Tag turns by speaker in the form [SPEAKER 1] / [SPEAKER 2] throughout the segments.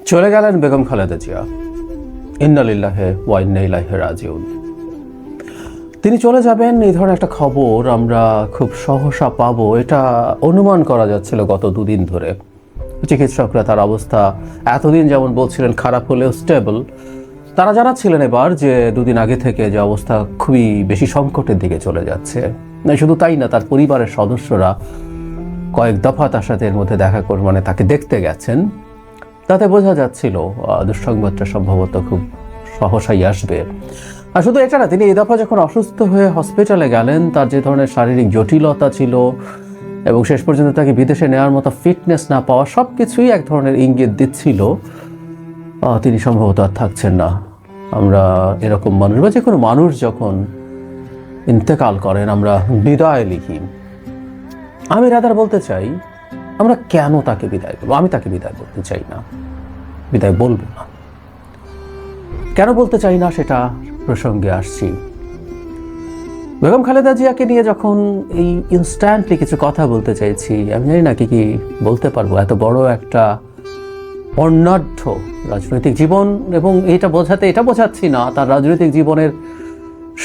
[SPEAKER 1] চলে গেলেন বেগম খালেদা জিয়া। ইন্না লিল্লাহি ওয়া ইন্না ইলাইহি রাজিউন। তিনি চলে যাবেন এই ধরনের একটা খবর আমরা খুব সহসা পাবো, এটা অনুমান করা যাচ্ছিল গত দুদিন ধরে। চিকিৎসকরা তার অবস্থা এতদিন যেমন বলছিলেন খারাপ হলেও স্টেবল, তারা জানাচ্ছিলেন এবার যে দুদিন আগে থেকে যে অবস্থা খুবই বেশি সংকটের দিকে চলে যাচ্ছে। শুধু তাই না, তার পরিবারের সদস্যরা কয়েক দফা তার সাথে এর মধ্যে দেখা করে তাকে দেখতে গেছেন। তাতে বোঝা যাচ্ছিল দুঃসংবাদটা সম্ভবত খুব সহসাই আসবে। আর শুধু এটা না, তিনি এই দফা যখন অসুস্থ হয়ে হসপিটালে গেলেন, তার যে ধরনের শারীরিক জটিলতা ছিল এবং শেষ পর্যন্ত তাকে বিদেশে নেওয়ার মতো ফিটনেস না পাওয়া, সব কিছুই এক ধরনের ইঙ্গিত দিচ্ছিল তিনি সম্ভবত আর থাকছেন না। আমরা এরকম মানুষ বা যে কোনো মানুষ যখন ইন্তেকাল করেন আমরা বিদায় লিখি। আমি রাদার বলতে চাই আমরা কেন তাকে বিদায় করবো। আমি তাকে বিদায় করতে চাই না, বিদায় বলবো না। কেন বলতে চাই না সেটা প্রসঙ্গে আসছি। বেগম খালেদা জিয়াকে নিয়ে যখন এই ইনস্ট্যান্টলি কিছু কথা বলতে চাইছি, আমি জানি না কি কি বলতে পারবো। এত বড় একটা অর্ণাঢ্য রাজনৈতিক জীবন, এবং এটা বোঝাচ্ছি না তার রাজনৈতিক জীবনের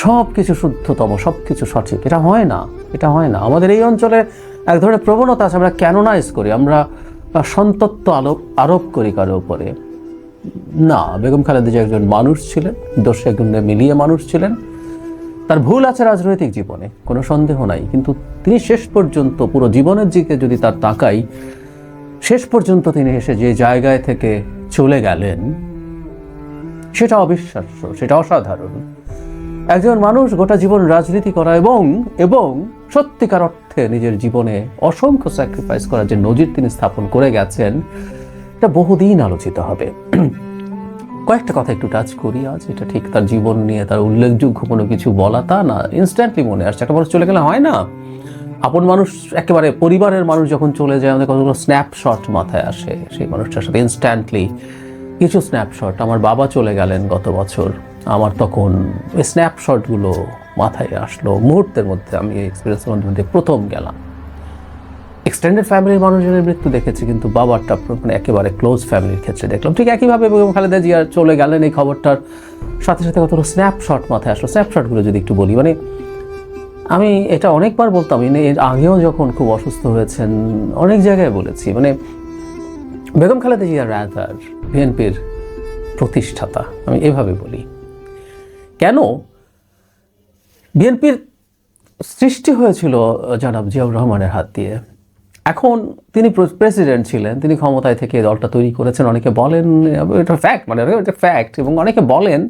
[SPEAKER 1] সব কিছু শুদ্ধতম, সব কিছু সঠিক। এটা হয় না। আমাদের এই অঞ্চলে এক ধরনের প্রবণতা আছে, আমরা ক্যানোনাইজ করি, আমরা সন্তত্ব আরোপ করি কারো উপরে। না, বেগম খালেদা জিয়া একজন মানুষ ছিলেন, দোষে গুণে মিলিয়ে মানুষ ছিলেন। তার ভুল আছে রাজনৈতিক জীবনে, কোনো সন্দেহ নাই, কিন্তু তিনি শেষ পর্যন্ত পুরো জীবনের দিকে যদি তার তাকাই, শেষ পর্যন্ত তিনি এসে যে জায়গায় থেকে চলে গেলেন সেটা অবিশ্বাস্য, সেটা অসাধারণ। একজন মানুষ গোটা জীবন রাজনীতি করা এবং সত্যিকার অর্থে নিজের জীবনে অসংখ্য স্যাক্রিফাইস করার যে নজির তিনি স্থাপন করে গেছেন, এটা বহুদিন আলোচিত হবে। কয়েকটা কথা একটু টাচ করি আজ। এটা ঠিক তার জীবন নিয়ে তার উল্লেখযোগ্য কোনো কিছু বলা তা না, ইনস্ট্যান্টলি মনে আসছে। একটা মানুষ চলে গেলে হয় না, আপন মানুষ একেবারে পরিবারের মানুষ যখন চলে যায় আমাদের কতগুলো স্ন্যাপশট মাথায় আসে সেই মানুষটার সাথে। ইনস্ট্যান্টলি কিছু স্ন্যাপশট, আমার বাবা চলে গেলেন গত বছর, আমার তখন ওই স্ন্যাপশটগুলো মাথায় আসলো মুহূর্তের মধ্যে। আমি এই এক্সপিরিয়েন্সের মধ্যে প্রথম গেলাম। এক্সটেন্ডেড ফ্যামিলির মানুষজনের মৃত্যু দেখেছি, কিন্তু বাবারটা একেবারে ক্লোজ ফ্যামিলির ক্ষেত্রে দেখলাম। ঠিক একইভাবে বেগম খালেদা জিয়া চলে গেলেন, এই খবরটার সাথে সাথে কতগুলো স্ন্যাপশট মাথায় আসলো। স্ন্যাপশটগুলো যদি একটু বলি, আমি এটা অনেকবার বলতাম, এর আগেও যখন খুব অসুস্থ হয়েছেন অনেক জায়গায় বলেছি, বেগম খালেদা জিয়া রাদার বিএনপির প্রতিষ্ঠাতা, আমি এভাবে বলি। কেন? বিএনপির সৃষ্টি হয়েছিল জনাব জিয়াউর রহমানের হাত দিয়ে। এখন তিনি প্রেসিডেন্ট ছিলেন, তিনি ক্ষমতায় থেকে দলটা তৈরি করেছেন। অনেকে বলেন এটা ফ্যাক্ট, এটা ফ্যাক্ট, এবং অনেকে বলেন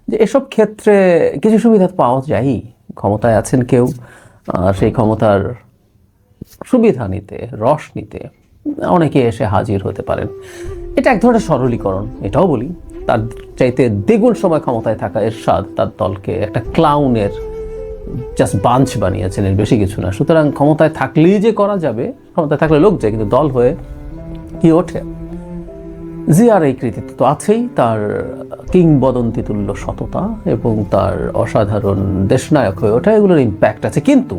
[SPEAKER 1] যে এসব ক্ষেত্রে কিছু সুবিধা পাওয়া যায়। ক্ষমতায় আছেন কেউ, সেই ক্ষমতার সুবিধা নিতে, রস নিতে অনেকে এসে হাজির হতে পারেন। এটা এক ধরনের সরলীকরণ। এটাও বলি, তার চাইতে দ্বিগুণ সময় ক্ষমতায় থাকা এরশাদ তার দলকে একটা ক্লাউনের জাস্ট বাঞ্চ বানিয়েছেন, এর বেশি কিছু না। সুতরাং ক্ষমতায় থাকলেই যে করা যাবে, ক্ষমতায় থাকলে লোক যায়, কিন্তু দল হয়ে কি ওঠে? জিয়ার এই কৃতিত্ব তো আছেই, তার কিংবদন্তি তুল্য সততা এবং তার অসাধারণ দেশনায়ক হয়ে ওঠা, এগুলোর ইম্প্যাক্ট আছে। কিন্তু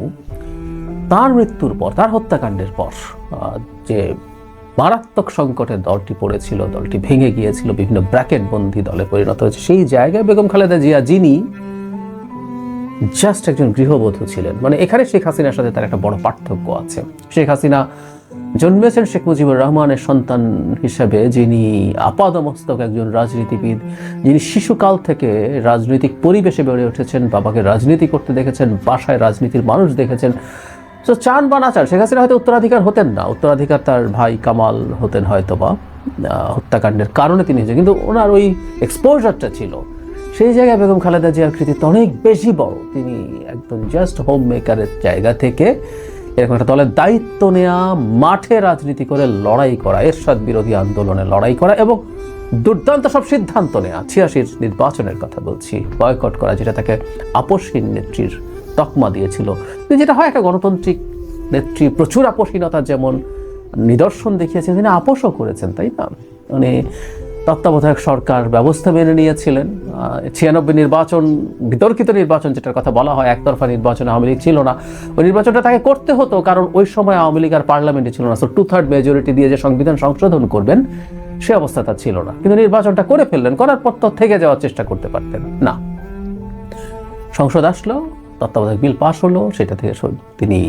[SPEAKER 1] তার মৃত্যুর পর, তার হত্যাকাণ্ডের পর যে মারাত্মক সংকটের দলটি পড়েছিল, দলটি ভেঙে গিয়েছিল, বিভিন্ন ব্র্যাকেটবন্দি দলে পরিণত হয়েছে, সেই জায়গায় বেগম খালেদা জিয়া, যিনি জাস্ট একজন গৃহবধূ ছিলেন, এখানে শেখ হাসিনার সাথে তার একটা বড় পার্থক্য আছে। শেখ হাসিনা জন্মেছেন শেখ মুজিবুর রহমানের সন্তান হিসেবে, যিনি আপাদমস্তক একজন রাজনীতিবিদ, যিনি শিশুকাল থেকে রাজনৈতিক পরিবেশে বেড়ে উঠেছেন, বাবাকে রাজনীতি করতে দেখেছেন, বাসায় রাজনীতির মানুষ দেখেছেন। তো চান বা না চান, শেখ হাসিনা হয়তো উত্তরাধিকার হতেন না, উত্তরাধিকার তার ভাই কামাল হতেন হয়তো, বা হত্যাকাণ্ডের কারণে তিনি, কিন্তু ওনার ওই এক্সপোজারটা ছিল। সেই জায়গায় বেগম খালেদা জিয়ার কৃতিত্ব অনেক বেশি বড়। তিনি একদম জাস্ট হোম মেকারের জায়গা থেকে এরকম একটা দলের দায়িত্ব নেওয়া, মাঠে রাজনীতি করে লড়াই করা, এরশাদ বিরোধী আন্দোলনে লড়াই করা এবং দুর্দান্ত সব সিদ্ধান্ত নেওয়া। 86 নির্বাচনের কথা বলছি, বয়কট করা, যেটা তাকে আপসহীন নেত্রীর তকমা দিয়েছিল। যেটা হয় একটা গণতান্ত্রিক নেত্রী, প্রচুর আপসহীনতার যেমন নিদর্শন দেখিয়েছেন, তিনি আপোষও করেছেন, তাই না? তত্ত্বাবধায়ক সরকার ব্যবস্থা মেনে নিয়েছিলেন। 96 নির্বাচন, বিতর্কিত নির্বাচন যেটার কথা বলা হয়, একতরফা নির্বাচন, আওয়ামী লীগ ছিল না, ওই নির্বাচনটা তাকে করতে হতো, কারণ ওই সময় আওয়ামী লীগ আর পার্লামেন্টে ছিল না। সো 2/3 মেজরিটি দিয়ে যে সংবিধান সংশোধন করবেন, সে অবস্থা তার ছিল না, কিন্তু নির্বাচনটা করে ফেললেন, করার পর তো থেকে যাওয়ার চেষ্টা করতে পারতেন না। সংসদ আসলো, তত্ত্বাবধায়ক বিল পাশ হলো, সেটা থেকে তিনি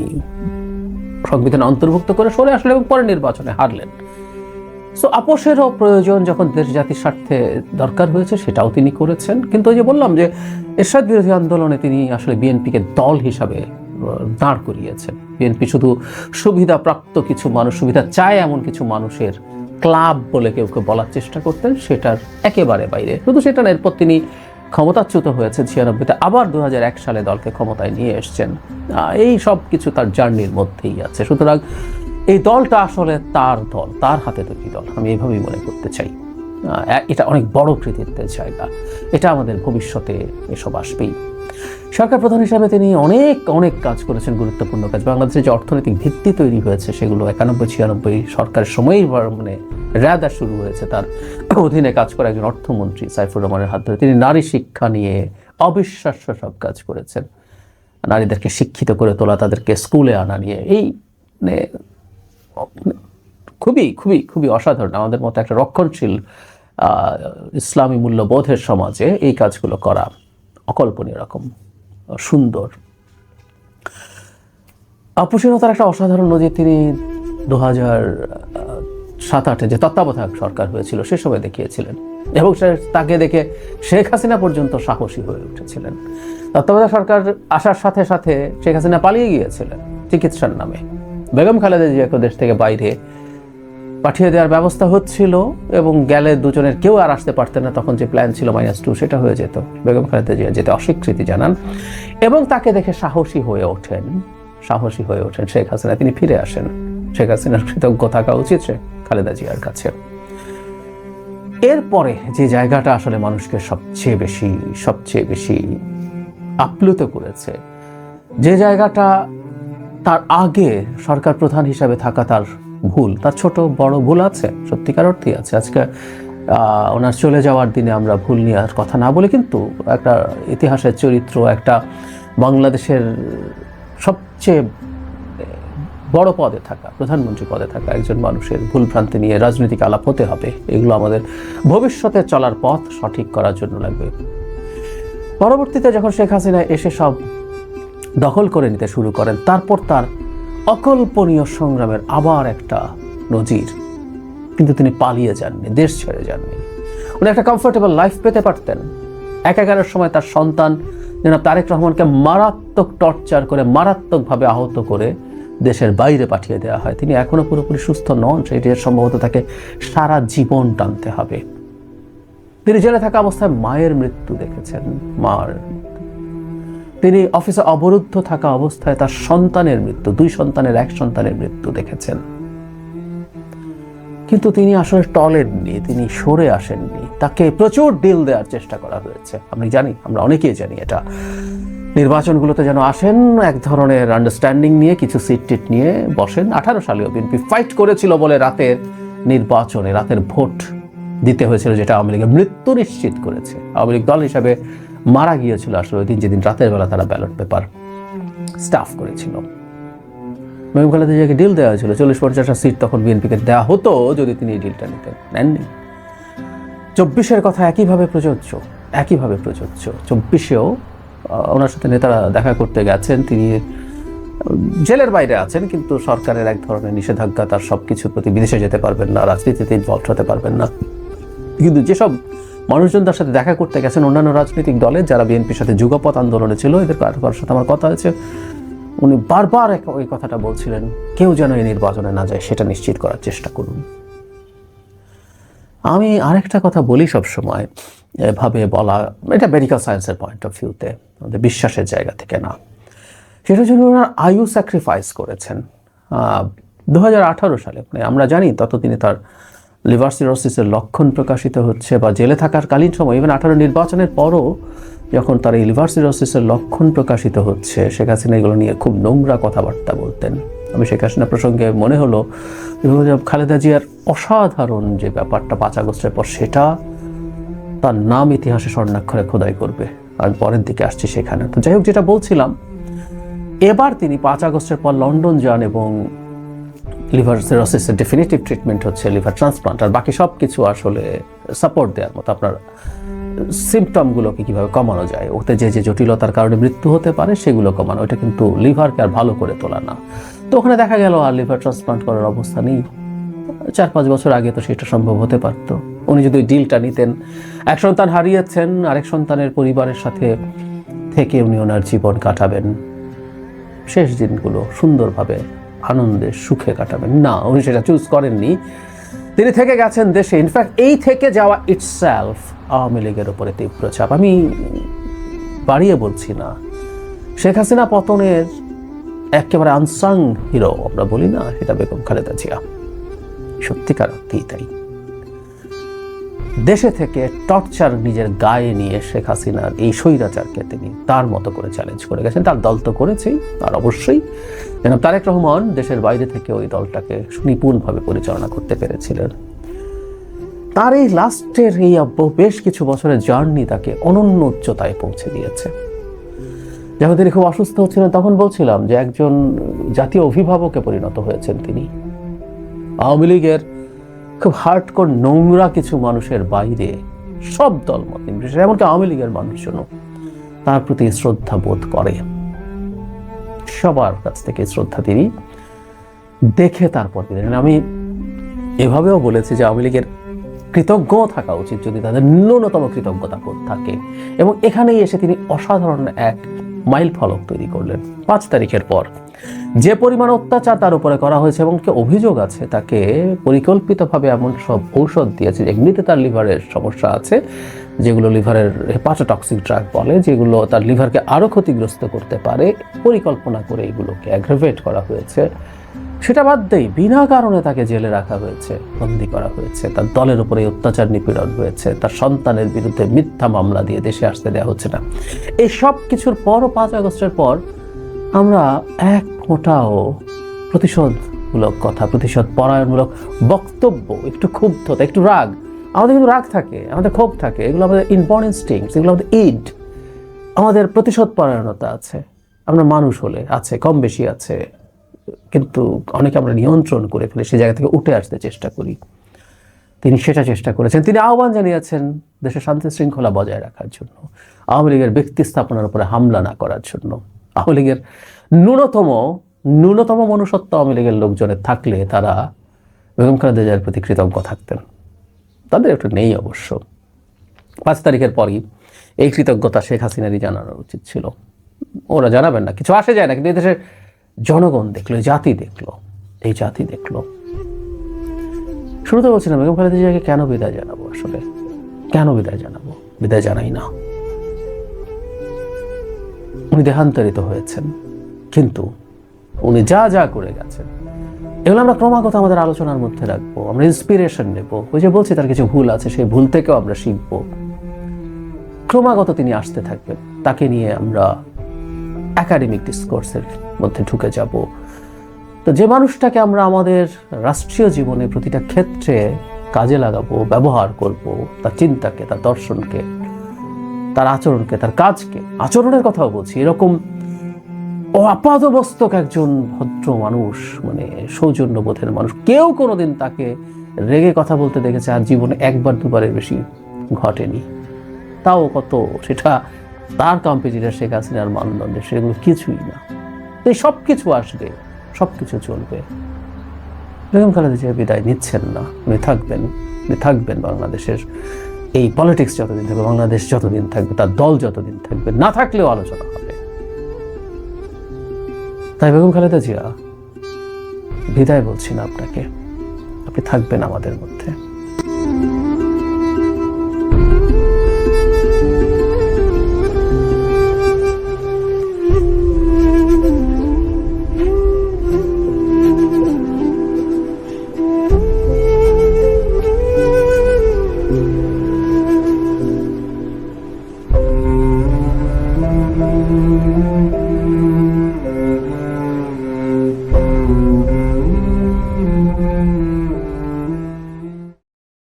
[SPEAKER 1] সংবিধানে অন্তর্ভুক্ত করে সরে আসলেন এবং পরে নির্বাচনে হারলেন। সো আপোষেরও প্রয়োজন যখন দেশ জাতির স্বার্থে দরকার হয়েছে, সেটাও তিনি করেছেন। কিন্তু ওই যে বললাম যে এরশাদ বিরোধী আন্দোলনে তিনি আসলে বিএনপিকে দল হিসাবে দাঁড় করিয়েছেন। বিএনপি শুধু সুবিধা প্রাপ্ত কিছু মানুষ, সুবিধা চায় এমন কিছু মানুষের ক্লাব বলে কেউ কেউ বলার চেষ্টা করতেন, সেটার একেবারে বাইরে। শুধু সেটা না, এরপর তিনি ক্ষমতাচ্যুত হয়েছেন 96-তে, আবার 2001 সালে দলকে ক্ষমতায় নিয়ে এসছেন। এই সব কিছু তার জার্নির মধ্যেই আছে। সুতরাং এই দলটা আসলে তার দল, তার হাতে তৈরি দল, আমি এইভাবেই মনে করতে চাই। এটা অনেক বড় কৃতিত্বের জায়গা, এটা আমাদের ভবিষ্যতে এসব আসবেই। সরকার প্রধান হিসাবে তিনি অনেক অনেক কাজ করেছেন, গুরুত্বপূর্ণ কাজ। বাংলাদেশের যে অর্থনৈতিক ভিত্তি তৈরি হয়েছে সেগুলো 91-96 সরকারের সময়ই মানে রাদা শুরু হয়েছে। তার অধীনে কাজ করা একজন অর্থমন্ত্রী সাইফুর রহমানের হাত ধরে তিনি নারী শিক্ষা নিয়ে অবিশ্বাস্য সব কাজ করেছেন। নারীদেরকে শিক্ষিত করে তোলা, তাদেরকে স্কুলে আনা নিয়ে এই মানে খুবই খুবই খুবই অসাধারণ। আমাদের মতো একটা রক্ষণশীল ইসলামী মূল্যবোধের সমাজে এই কাজগুলো করা অকল্পনীয় রকম সুন্দর। আপোষহীনতার একটা অসাধারণ নজির তিনি 2007-08 যে তত্ত্বাবধায়ক সরকার হয়েছিল সে সময় দেখিয়েছিলেন, এবং তাকে দেখে শেখ হাসিনা পর্যন্ত সাহসী হয়ে উঠেছিলেন। তত্ত্বাবধায়ক সরকার আসার সাথে সাথে শেখ হাসিনা পালিয়ে গিয়েছিলেন চিকিৎসার নামে। বেগম খালেদা জিয়াকে দেশ থেকে বাইরে পাঠিয়ে দেওয়ার ব্যবস্থা হচ্ছিল, এবং গেলে দুজনের কেউ আর আসতে পারতেন না। তখন যে প্ল্যান ছিল -2 সেটা হয়ে যেত। বেগম খালেদা জিয়া যেতে অস্বীকৃতি জানান এবং তাকে দেখে সাহসী হয়ে ওঠেন শেখ হাসিনা। তিনি ফিরে আসেন। শেখ হাসিনার কৃতজ্ঞ থাকা উচিত শেখ খালেদা জিয়ার কাছে। এরপরে যে জায়গাটা আসলে মানুষকে সবচেয়ে বেশি আপ্লুত করেছে, যে জায়গাটা তার আগে সরকার প্রধান হিসাবে থাকা তার ভুল, তার ছোট বড় ভুল আছে, সত্যিকার অর্থেই আছে। আজকে ওনার চলে যাওয়ার দিনে আমরা ভুল নিয়ে আর কথা না বলে, কিন্তু একটা ইতিহাসের চরিত্র, একটা বাংলাদেশের সবচেয়ে বড় পদে থাকা, প্রধানমন্ত্রী পদে থাকা একজন মানুষের ভুল ভ্রান্তি নিয়ে রাজনৈতিক আলাপ হতে হবে। এগুলো আমাদের ভবিষ্যতে চলার পথ সঠিক করার জন্য লাগবে। পরবর্তীতে যখন শেখ হাসিনা এসে সব দখল করে নিতে শুরু করেন, তারপর তার অকল্পনীয় সংগ্রামের আবার একটা নজির। কিন্তু তিনি পালিয়ে যাননি, দেশ ছেড়ে যাননি। উনি একটা কমফোর্টেবল লাইফ পেতে পারতেন। একাগারের সময় তার সন্তান জনাব তারেক রহমানকে মারাত্মক টর্চার করে, মারাত্মকভাবে আহত করে দেশের বাইরে পাঠিয়ে দেওয়া হয়। তিনি এখনো পুরোপুরি সুস্থ নন, সেটি সম্ভবত তাকে সারা জীবন টানতে হবে। তিনি জেলে থাকা অবস্থায় মায়ের মৃত্যু দেখেছেন, তিনি অফিসে অবরুদ্ধ থাকা অবস্থায় তার সন্তানের মৃত্যু, 2 সন্তানের 1 সন্তানের মৃত্যু দেখেছেন। কিন্তু তিনি আসলে টলেননি, তিনি সরে আসেননি। তাকে প্রচুর ডিল দেওয়ার চেষ্টা করা হয়েছে। আমরা অনেকেই জানি এটা। নির্বাচনগুলোতে যেন আসেন এক ধরনের আন্ডারস্ট্যান্ডিং নিয়ে, কিছু সিট টিট নিয়ে বসেন। 18 সালেও বিএনপি ফাইট করেছিল বলে রাতের ভোট দিতে হয়েছিল, যেটা আওয়ামী লীগের মৃত্যু নিশ্চিত করেছে। আওয়ামী লীগ দল হিসাবে মারা গিয়েছিল আসলে ওই দিন, যেদিন রাতের বেলা তারা ব্যালট পেপার স্টাফ করেছিল। বেগম খালেদা জিয়াকে ডিল দেওয়া হয়েছিল 40-50টা সিট তখন বিএনপিকে দেওয়া হতো যদি তিনি এই ডিলটা নিতেন, নেননি। 24-এর কথা একইভাবে প্রযোজ্য। 24-এও ওনার সাথে নেতারা দেখা করতে গেছেন, তিনি জেলের বাইরে আছেন, কিন্তু সরকারের এক ধরনের নিষেধাজ্ঞা, তার সবকিছুর প্রতি বিদেশে যেতে পারবেন না, রাজনীতিতে ইনভলভ হতে পারবেন না। কিন্তু যেসব মানুষজন তার সাথে দেখা করতে গেছেন অন্যান্য রাজনৈতিক দলের, যারা বিএনপির সাথে যুগপৎ আন্দোলনে ছিল, এদের কারোর সাথে আমার কথা হয়েছে, উনি বারবার ওই কথাটা বলছিলেন, কেউ যেন এই নির্বাচনে না যায় সেটা নিশ্চিত করার চেষ্টা করুন। আমি আরেকটা কথা বলি সবসময়, এভাবে বলা, এটা মেডিকেল সায়েন্সের পয়েন্ট অফ ভিউতে, আমাদের বিশ্বাসের জায়গা থেকে না। সেটার জন্য ওনার আয়ু স্যাক্রিফাইস করেছেন। 2018 সালে, মানে আমরা জানি ততদিনে তার লিভার সিরোসিসের লক্ষণ প্রকাশিত হচ্ছে, বা জেলে থাকার কালীন সময়, ইভেন 18 নির্বাচনের পরও যখন তার এই লিভার সিরোসিসের লক্ষণ প্রকাশিত হচ্ছে, শেখ হাসিনা এগুলো নিয়ে খুব নোংরা কথাবার্তা বলতেন। আমি শেখ হাসিনা প্রসঙ্গে মনে হলো খালেদা জিয়ার অসাধারণ যে ব্যাপারটা 5 আগস্টের পর, সেটা তার নাম ইতিহাসে স্বর্ণাক্ষরে খোদাই করবে। আমি পরের দিকে আসছি সেখানে। তো যাই হোক, যেটা বলছিলাম, এবার তিনি 5 আগস্টের পর লন্ডন যান এবং লিভার সিরোসিসের ডেফিনিটিভ ট্রিটমেন্ট হচ্ছে লিভার ট্রান্সপ্লান্ট, আর বাকি সব কিছু আসলে সাপোর্ট দেওয়ার মতো। আপনার সিমটমগুলোকে কীভাবে কমানো যায়, ওতে যে যে জটিলতার কারণে মৃত্যু হতে পারে সেগুলো কমানো, ওইটা কিন্তু লিভারকে আর ভালো করে তোলা না। তো ওখানে দেখা গেল আর লিভার ট্রান্সপ্লান্ট করার অবস্থা নেই। 4-5 বছর আগে তো সেটা সম্ভব হতে পারত। উনি যদি ওই ডিলটা নিতেন, এক সন্তান হারিয়েছেন, আরেক সন্তানের পরিবারের সাথে থেকে উনি ওনার জীবন কাটাবেন, শেষ দিনগুলো সুন্দরভাবে আনন্দে সুখে কাটাবেন। না, উনি সেটা চুজ করেননি, তিনি থেকে গেছেন দেশে। ইনফ্যাক্ট এই থেকে যাওয়া ইটসেলফ আওয়ামী লীগের উপরে তীব্র চাপ। আমি বাড়িয়ে বলছি না, শেখ হাসিনা পতনের একেবারে আনসাং হিরো আমরা বলি না, সেটা বেগম খালেদা জিয়া। সত্যিকার অর্থেই তাই। দেশে থেকে টর্চার নিজের গায়ে নিয়ে শেখ হাসিনার এই স্বৈরাচারকে তিনি তার মতো করে চ্যালেঞ্জ করে গেছেন। তার দল তো করেছেই, আর অবশ্যই জনাব তারেক রহমান দেশের বাইরে থেকে ওই দলটাকে সুনিপুণভাবে পরিচালনা করতে পেরেছিলেন। তার এই লাস্টের এই বেশ কিছু বছরের জার্নি তাকে অনন্য উচ্চতায় পৌঁছে দিয়েছে। যখন তিনি খুব অসুস্থ হচ্ছিলেন তখন বলছিলাম যে একজন জাতীয় অভিভাবকে পরিণত হয়েছেন তিনি। আওয়ামী লীগের খুব হার্ডকোর নোংরা কিছু মানুষের বাইরে সব দলমত নির্বিশেষে, এমনকি আওয়ামী লীগের মানুষজনও তার প্রতি শ্রদ্ধা বোধ করে। সবার কাছ থেকে শ্রদ্ধা তিনি দেখে তারপর দিলেন। আমি এভাবেও বলেছি যে আওয়ামী লীগের কৃতজ্ঞ থাকা উচিত যদি তাদের ন্যূনতম কৃতজ্ঞতা বোধ থাকে, এবং এখানেই এসে তিনি অসাধারণ এক মাইল ফলক তৈরি করলেন। 5 তারিখের পর যে পরিমাণ অত্যাচার তার উপরে করা হয়েছে, এবং অভিযোগ আছে তাকে পরিকল্পিতভাবে এমন সব ঔষধ দিয়েছে, এমনিতে তার লিভারের সমস্যা আছে, যেগুলো লিভারের হেপাটোটক্সিক ড্রাগ বলে, যেগুলো তার লিভারকে আরও ক্ষতিগ্রস্ত করতে পারে, পরিকল্পনা করে এগুলোকে অ্যাগ্রাভেট করা হয়েছে। সেটা বাদ দেই, বিনা কারণে তাকে জেলে রাখা হয়েছে, বন্দী করা হয়েছে, তার দলের উপরে অত্যাচার নিপীড়ন হয়েছে, তার সন্তানের বিরুদ্ধে মিথ্যা মামলা দিয়ে দেশে আসতে দেওয়া হচ্ছে না। এই সব কিছুর পরও 5 আগস্টের পর আমরা এক ফোঁটাও প্রতিশোধমূলক কথা, প্রতিশোধ পরায়ণমূলক বক্তব্য, একটু ক্ষুব্ধতা, একটু রাগ, আমাদের কিন্তু রাগ থাকে, আমাদের ক্ষোভ থাকে, এগুলো আমাদের ইনবর্ন ইনস্টিংক্টস, এগুলো আমাদের ইড, আমাদের প্রতিশোধ পরায়ণতা আছে, আমরা মানুষ হলে আছে, কম বেশি আছে, কিন্তু অনেকে আমরা নিয়ন্ত্রণ করে ফেলে, সে জায়গা থেকে উঠে আসতে চেষ্টা করি। তিনি সেটা চেষ্টা করেছেন। তিনি আহ্বান জানিয়েছেন দেশের শান্তি শৃঙ্খলা বজায় রাখার জন্য, আওয়ামী লীগের ব্যক্তি স্থাপনার উপরে হামলা না করার জন্য। আওয়ামী লীগের ন্যূনতম মনুষ্যত্ব আওয়ামী লীগের লোকজনের থাকলে তারা বেগম খালেদা জিয়ার প্রতি কৃতজ্ঞ থাকতেন। তাদের একটু নেই অবশ্য। 5 তারিখের পরই এই কৃতজ্ঞতা শেখ হাসিনারই জানানো উচিত ছিল। ওরা জানাবেন না, কিছু আসে যায় না, কিন্তু এই দেশের জনগণ দেখলো, জাতি দেখলো, এই জাতি দেখলো। শুরুতে বলছিলাম বেগম খালেদা জিয়াকে কেন বিদায় জানাবো, আসলে কেন বিদায় জানাবো? বিদায় জানাই না। উনি দেহান্তরিত হয়েছেন, কিন্তু উনি যা যা করে গেছেন এগুলো আমরা ক্রমাগত আমাদের আলোচনার মধ্যে রাখবো, আমরা ইন্সপিরেশন নেব। ওই যে বলছি তার কিছু ভুল আছে, সেই ভুল থেকেও আমরা শিখবো। ক্রমাগত তিনি আসতে থাকবেন, তাকে নিয়ে আমরা একাডেমিক ডিসকোর্সের মধ্যে ঢুকে যাব। তো যে মানুষটাকে আমরা আমাদের রাষ্ট্রীয় জীবনে প্রতিটা ক্ষেত্রে কাজে লাগাবো, ব্যবহার করব, তার চিন্তাকে, তার দর্শনকে, তার আচরণকে, তার কাজকে, আচরণের কথাও বলছি, এরকম আপাদমস্তক একজন ভদ্র মানুষ, মানে সৌজন্যবোধের মানুষ, কেউ কোনোদিন তাকে রেগে কথা বলতে দেখেছে আর জীবনে 1-2বারের বেশি ঘটেনি। তাও কত, সেটা তার কম্পিটিটর শেখ হাসিনার মানদণ্ডে সেগুলো কিছুই না। এই সব কিছু আসবে, সব কিছু চলবে। বেগম খালেদা জিয়া বিদায় নিচ্ছেন না, উনি থাকবেন বাংলাদেশের এই পলিটিক্স যতদিন থাকবে, বাংলাদেশ যতদিন থাকবে, তার দল যতদিন থাকবে, না থাকলেও আলোচনা হবে। তাই বেগম খালেদা জিয়া, বিদায় বলছি না আপনাকে, আপনি থাকবেন আমাদের মধ্যে।